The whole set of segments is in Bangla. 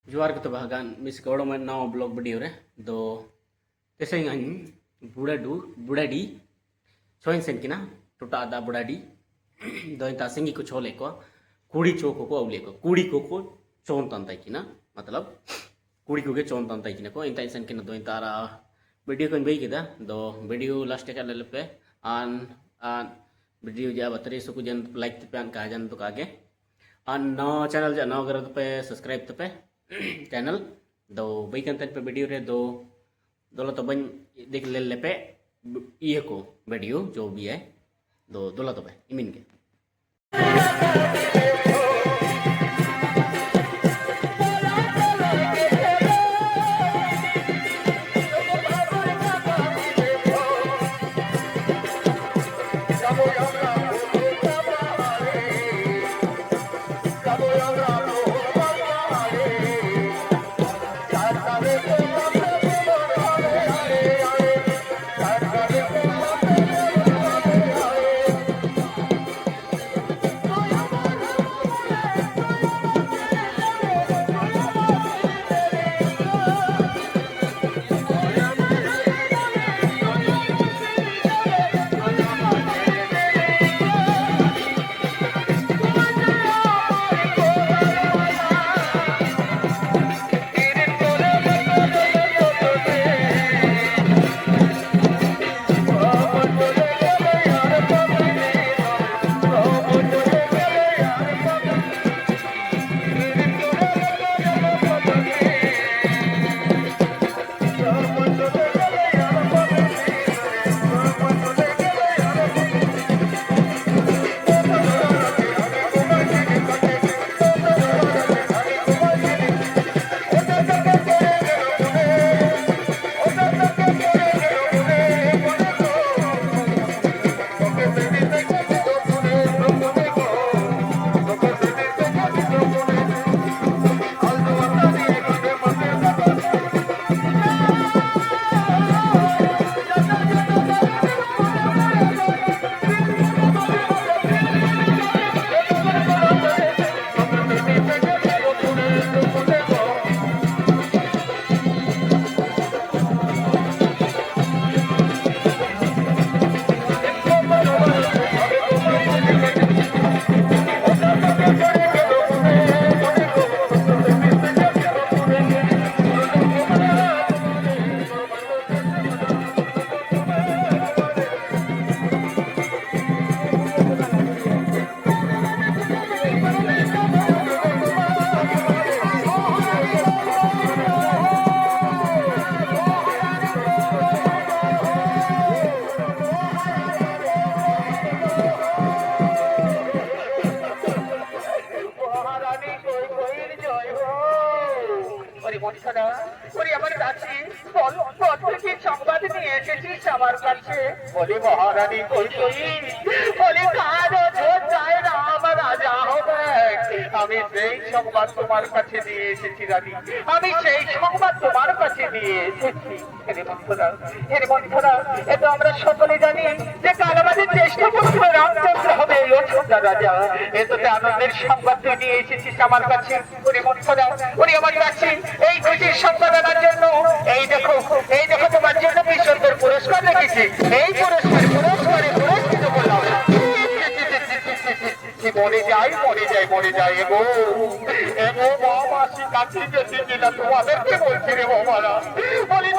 जुआर के तो भागान मिस कवड़ो में नवा ब्लॉग वीडियो रे दो तेसे ngañ बुड़ाडी छोइन सेन किना टोटा आदा बुड़ाडी दो इंता सिंगी को छोले को कुड़ी चोको को अवले को कुड़ी को चोन तंताई किना मतलब कुड़ी को के चोन तंताई किना को इंता इंसान किना दो इंतारा वीडियो को बई किदा दो वीडियो लास्ट का ले पे आन आन वीडियो जा बतरी सुकु जन लाइक पे आन का जन तो कागे आन नौ चैनल जा नौ अगर पे सब्सक्राइब पे चैनल दो बई कंटेंट पे वीडियो रे दो दोला तो बन देख ले पे ये को वीडियो जो भी है दो दोला तो पे इमिन के সংবাদ নিয়ে এসেছিস আমার কাছে বলি মহারানী কই কই বলি যায় না আমার রাজা হবে আমি সেই সংবাদ তোমার কাছে দিয়ে এসেছি রানী আমি সেই সংবাদ তোমার কাছে দিয়ে এসেছি হেরে বন্ধুরা এটা আমরা সকলে জানি যে কাল আমাদের জ্যেষ্ঠ পুত্র রামচন্দ্র হবে এই অযোধ্যা রাজা এতটা আনন্দের সংবাদ তুই নিয়ে এসেছিস আমার কাছে ওরে বন্ধুরা ওরে আমার কাছে এই খুশির সংবাদ আনার জন্য এই দেখো তোমার জন্য কি সুন্দর পুরস্কার রেখেছি এই পুরস্কারে পুরস্কৃত করলাম মরে যায় এগো বাবা শিকাচ্ছি যেতে কিনা তোমাদেরকে বলছি রে বাবারা বলি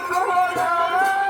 Oh,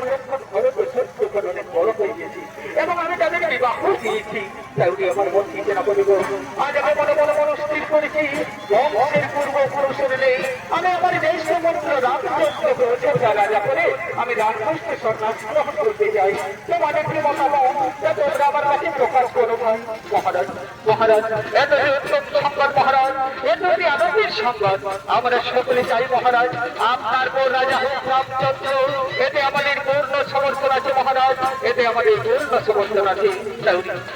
অনেকক্ষণ ধরে সত্যি অনেক বড় হয়ে গেছি এবং আমি তাদের বিবাহ দিয়েছি। তাই আমার মন দিতে না বলিব, আজ আমি মনে মনে মনস্থির করেছি বংশের পূর্বপুরুষের নেই আমি আমার দেশ সমুদ্র রাজচন্দ্র রাজা করে আমি রাজবংশে সন্ন্যাস গ্রহণ করতে যাই। তোমাদের কি মতামত তোমরা আমার কাছে প্রকাশ করো ভাই। মহারাজ মহারাজ এত অত্যন্ত সংবাদ মহারাজ, এত আনন্দের সংবাদ আমরা সকলে চাই মহারাজ আপনার পর রাজা হোক রামচন্দ্র। এতে আমাদের পূর্ণ সমর্থন আছে মহারাজ, এতে আমাদের পূর্ণ সমর্থন আছে।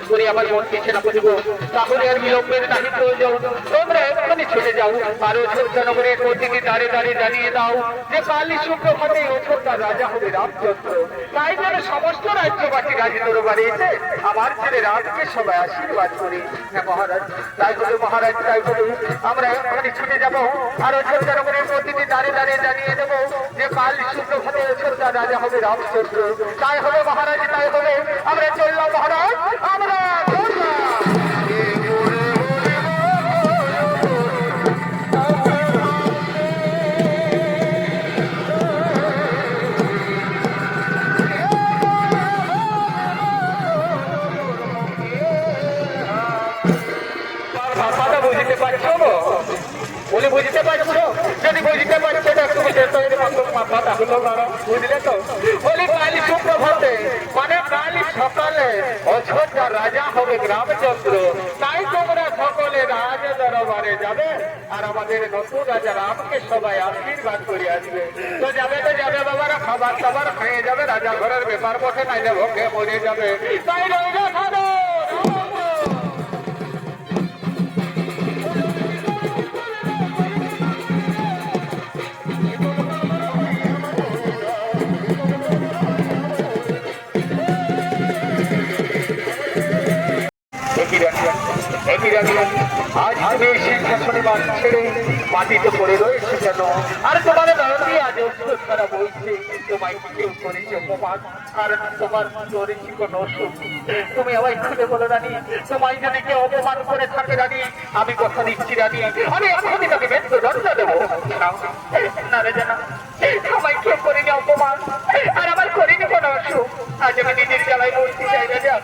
তাই আমার মন কিছু না বলিব, তাহলে আর বিলম্বের নাহি প্রয়োজন। তোমরা এক্ষুনি ছুটে যাও আর অযোধ্যানগরের প্রতিটি দ্বারে দ্বারে জানিয়ে দাও যে কালী সুপ্রভাতে অযোধ্যার রাজা হবে রামচন্দ্র। তাই যেন সমস্ত রাজ্যবাসী রাজি দরবারে এসে আমার ছেলে রামকে সবাই আশীর্বাদ করি। হ্যাঁ মহারাজ, তাই বলে মহারাজ, তাই বলে আমরা এক্ষুনি ছুটে যাবো আর অযোধ্যানগরের প্রতিটি দ্বারে দ্বারে জানিয়ে দেবো যে কালী সুপ্রভাতে অযোধ্যার রাজা হবে রামচন্দ্র। তাই হবে মহারাজ, তাই হবে। আমরা চললাম মহারাজ, আমরা ভাষাটা বুঝতে পারছো? বলে বুঝতে পারছো? যদি বুঝতে পারছো মাথাটা হলো বুঝলে তো? বলি কালী সুপ্রভাতে মানে কালী সকালে অযোধ্যা রাজা হবে রামচন্দ্র। তাই তোমরা সকলে রাজ দরবারে যাবে আর আমাদের নতুন রাজা রামকে সবাই আশীর্বাদ করে আসবে। তো যাবে বাবারা, খাবার টাবার খেয়ে যাবে, রাজা ঘরের ব্যাপার বসে নাইলে ভোগে মরে যাবে। তাই রইল খাবো। আজ তুমি সিংহাসনে ছেড়ে মাটিতে পড়ে রয়েছে কেন? আর তোমার নয়নে আজ অশ্রুধারা বইছে, তোমায় কেউ করেছে অপমান আর তোমার করেছি কোন অসুখ। তুমি আমায় খুলে বলো রানী, তোমায় যদি কেউ অপমান করে থাকে রানী, আমি কথা দিচ্ছি রানী, আমি এখনই তাকে মৃত্যুদণ্ড দেবো। না রে জানা, আমায় কেউ করিনি অপমান আর আমার করিনি কোন অসুখ। আজ আমি নিজের জ্বালায় বলতে চাই রাজা,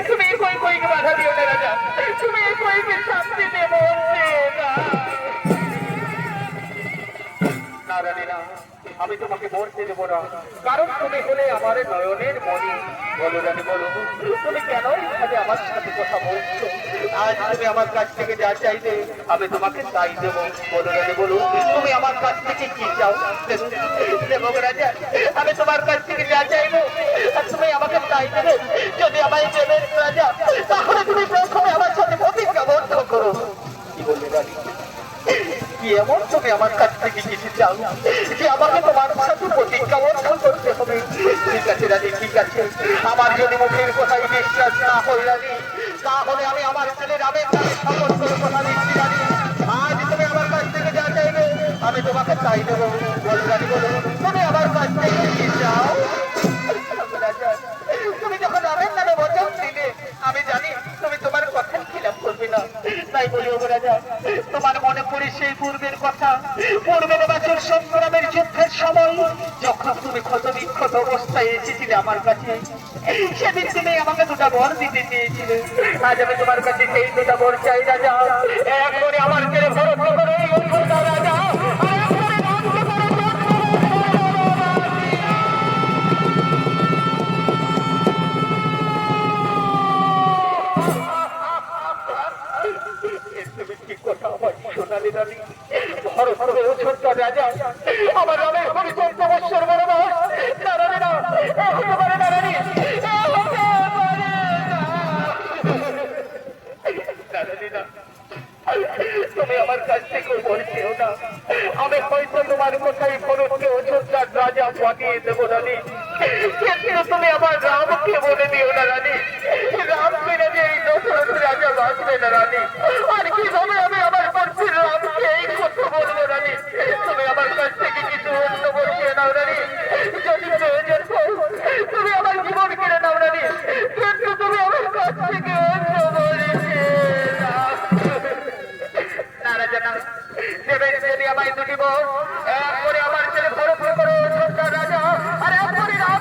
তুমি কই কইকে বাধা দিও না রাজা, তুমি কইকে শান্তি দেব না রানী না, আমি তোমাকে মরতে দেবো না, কারণ তুমি হলে আমার নয়নের মণি। বলো রানী বলো, তুমি কেন এইভাবে আমার সাথে কথা বলছো? আজ তুমি আমার কাছ থেকে যা চাইবে আমি তোমাকে তাই দেবো। বলো রানী বলো, তুমি আমার কাছ থেকে কি চাও? দেবো রাজা, আমি তোমার কাছ থেকে যা চাইবো আর তুমি আমাকে তাই দেবে। যদি আমায় দেবে রাজা, তাহলে তুমি প্রথমে আমার সাথে প্রতিজ্ঞাবদ্ধ করো। কি বললে রানী? কি এমন তুমি আমার কাছ থেকে কিছু চাও যে আমাকে তোমার সাথে প্রতিজ্ঞাবদ্ধ করতে হবে? ঠিক আছে রানী, ঠিক আছে। আমার যদি মুখের কথাই বিশ্বাস না হয় রানী, তাহলে আমি আমার ছেলে রামের নামে শপথ করে কথা দিচ্ছি রানী, আজ তুমি আমার কাছ থেকে যা চাইবে আমি তোমাকে তাই দেবো। বলো রানী বলো, তুমি আমার কাছ থেকে কি চাও? তুমি যখন রামের নামে বচন দিলে আমি জানি তুমি তোমার কথা খিলাপ করবে না। তাই বলি ও রাজা, তোমার মনে পড়ে সেই পূর্বের কথা, পূর্বের বছর সংগ্রামের যুদ্ধের সময় যখন তুমি ক্ষত বিক্ষত অবস্থায় এসেছিলে আমার কাছে, সেদিন তুমি আমাকে দুটা বর দিতে চেয়েছিলে। আজ আমি তোমার কাছে সেই দুটা বর চাই রাজা। এক করে আমার ছেলে ভরত করে রাজা, রাজা আমার রামের খুবই 14 বৎসর বনবাস। তুমি আমার কাছ থেকে বলছেও না, আমি হয়তো তোমার কোথায় ফরতকে অযোধ্যার রাজা বানিয়ে দেবো রানী, কিন্তু তুমি আমার রামকে বলে দিও না রানী। রাম বিনা যে এই দশরথ রাজা বাঁচবে না রানী। আর কিভাবে আমি আমার পক্ষের রামকে এই কথা বলবো রানী? তুমি আমার কাছ থেকে কিছু অন্য বসিয়ে নাও রানী, যদি প্রয়োজন তুমি আমার জীবন কেড়ে নাও রানী, কিন্তু তুমি আমার কাছ থেকে অন্য বলেছে না রাজা না। যদি আমায় দুটি বল, এক করে আমার ছেলে ভরত করো রাজা, আর এক করে রাম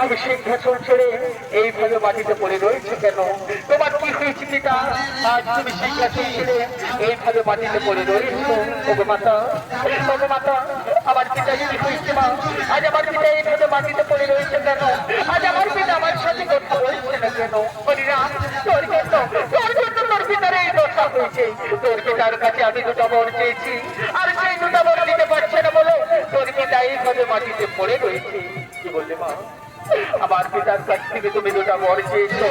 তুমি সিংহাসন ছেড়ে এইভাবে মাটিতে পড়ে রয়েছে কেন? তোমার কি হয়েছে পিতা? আজ তুমি সিংহাসন ছেড়ে এইভাবে মাটিতে পড়ে রয়েছো। ওগো মাতা, ওগো মাতা, আমার পিতা কি হয়েছে মা? আজ আমার পিতা এইভাবে মাটিতে পড়ে রয়েছে কেন? আজ আমার পিতা আমার সাথে কথা বলছে না কেন? হরিরাম, তোর জন্য তোর পিতার এই দশা হয়েছে। তোর পিতার কাছে আমি দুটো বর চেয়েছি, আর সেই দুটো বর দিতে পারছে না বলে তোর পিতা এইভাবে মাটিতে পড়ে রয়েছে। কি বললে মা? আমার পিতার কাছ থেকে তুমি দুটা বর চেয়েছো,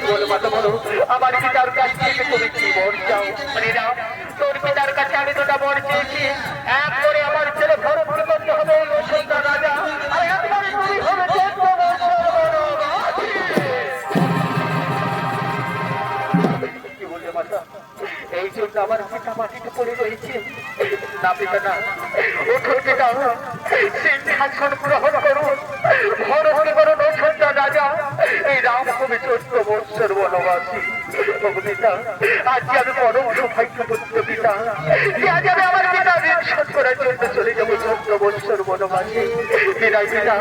বলো মাতা বলো, আমার পিতার কাছ থেকে তুমি কি বর চাও? হরিরাম, তোর পিতার কাছে আমি দুটা বর চেয়েছি। এক করে আমার ছেলে ভরতকে করতে হবে অযোধ্যা রাজা, আর এক করে তুমি হবে কি বললে মাতা? এই জন্য আমার পিতা মাটিতে পড়ে রয়েছে। না পিতা না, ওঠো পিতা, সিংহাসন গ্রহণ করুন, ভরতকে করুন অযোধ্যা রাজা। এই রাম কবি 14 বৎসর বনবাসী। ওগো পিতা, আজ আমি পরম সৌভাগ্যপুত্র পিতা, যে আজ আমি আমার পিতা ঋণ শোধ করার জন্য চলে যাবো 14 বৎসর বনবাসী। বিদায় পিতা,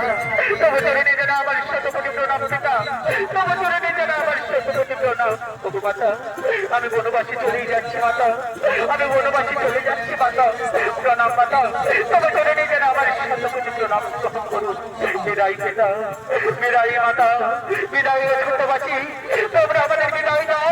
তবে তোরে নিজে না আমার শতকোটি প্রণাম পিতা, তবে তোরে নিজে না আমার শতকোটি প্রণাম। ওগো মাতা, আমি বনবাসী চলেই যাচ্ছি মাতা, আমি বনবাসী চলে যাচ্ছি মাতা, প্রণাম মাতা, তবে তোরে নিজে না আমার শতকোটি প্রণাম গ্রহণ করুন। বিদায় পিতা, বিদায় মাতা, বিদায় ছোটবাসী, তোমরা আমাদের বিদায় দাও।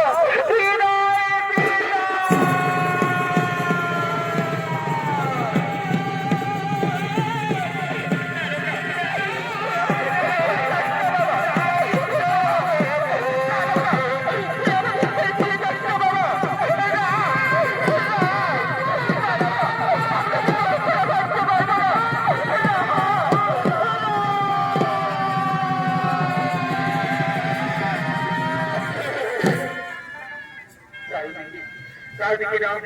চারিদিকে